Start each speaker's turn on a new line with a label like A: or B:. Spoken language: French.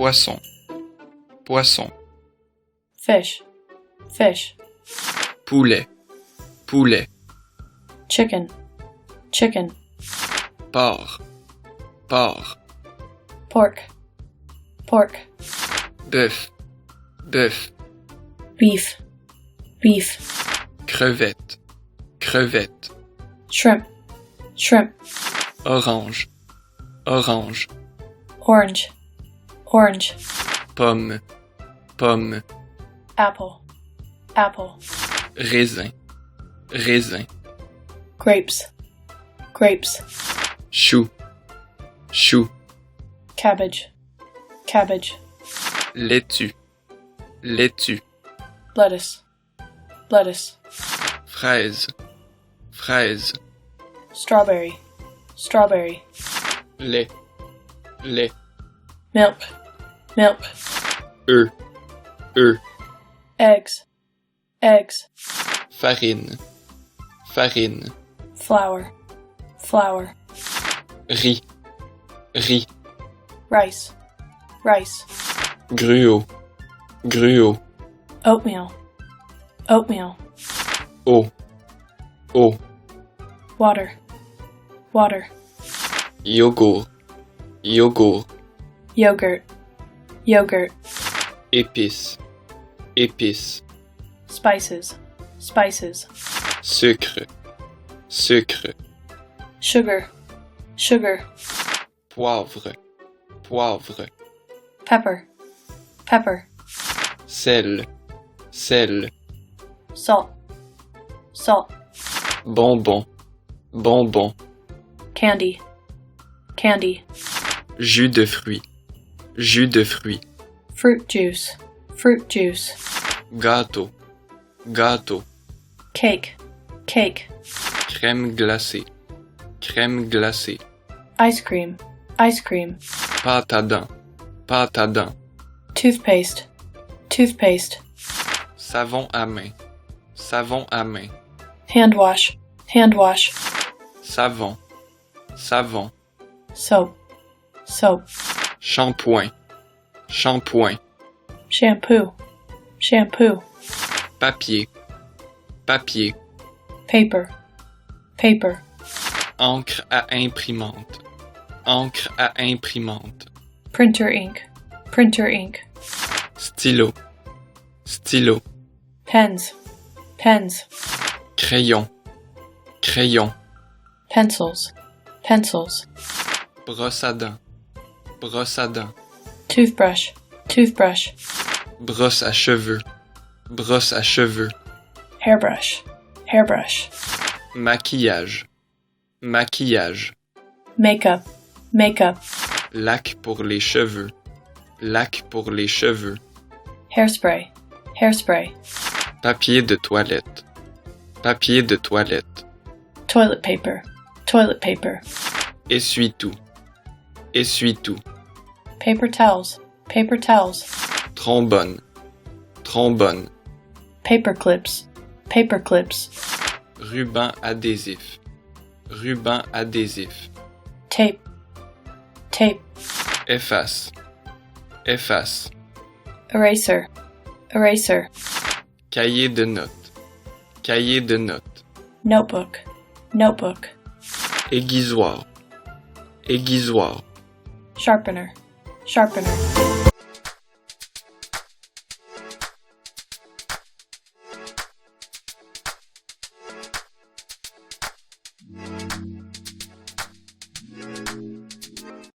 A: poisson, poisson,
B: fish, fish,
A: poulet, poulet,
B: chicken, chicken,
A: porc, porc,
B: pork, pork,
A: bœuf, bœuf,
B: beef, beef,
A: crevette, crevette,
B: shrimp, shrimp,
A: orange, orange,
B: orange, orange,
A: pomme, pomme,
B: apple, apple,
A: raisin, raisin,
B: grapes, grapes,
A: chou, chou,
B: cabbage, cabbage,
A: laitue, laitue,
B: lettuce, lettuce,
A: fraise, fraise,
B: strawberry, strawberry,
A: lait, lait,
B: milk, milk,
A: œuf, œuf,
B: eggs, eggs,
A: farine, farine,
B: flour, flour,
A: riz, riz,
B: rice, rice,
A: gruau, gruau,
B: oatmeal, oatmeal,
A: eau, eau,
B: water, water,
A: yogourt, yogourt,
B: yogurt, yogurt,
A: épices, épices,
B: spices, spices,
A: sucre, sucre,
B: sugar, sugar,
A: poivre, poivre,
B: pepper, pepper,
A: sel, sel,
B: salt, salt,
A: bonbon, bonbon,
B: candy, candy,
A: jus de fruits, jus de fruits,
B: fruit juice, fruit juice,
A: gâteau, gâteau,
B: cake, cake,
A: crème glacée, crème glacée,
B: ice cream, ice cream,
A: pâte à dents, pâte à dents,
B: toothpaste, toothpaste,
A: savon à main, savon à main,
B: hand wash, hand wash,
A: savon, savon,
B: soap, soap,
A: shampoing, shampoing,
B: shampoo, shampoo,
A: papier, papier,
B: paper, paper,
A: encre à imprimante, encre à imprimante,
B: printer ink, printer ink,
A: stylo, stylo,
B: pens, pens,
A: crayon, crayon,
B: pencils, pencils,
A: brosse à dents, brosse à dents,
B: toothbrush, toothbrush,
A: brosse à cheveux, brosse à cheveux,
B: hairbrush, hairbrush,
A: maquillage, maquillage,
B: makeup, makeup,
A: lac pour les cheveux, lac pour les cheveux,
B: hairspray, hairspray,
A: papier de toilette, papier de toilette,
B: toilet paper, toilet paper,
A: essuie-tout, essuie-tout,
B: paper towels, paper towels,
A: trombone, trombone,
B: paper clips, paper clips,
A: ruban adhésif, ruban adhésif,
B: tape, tape,
A: efface, efface,
B: eraser, eraser,
A: cahier de notes, cahier de notes,
B: notebook, notebook,
A: aiguisoir, aiguisoir,
B: sharpener, sharpener.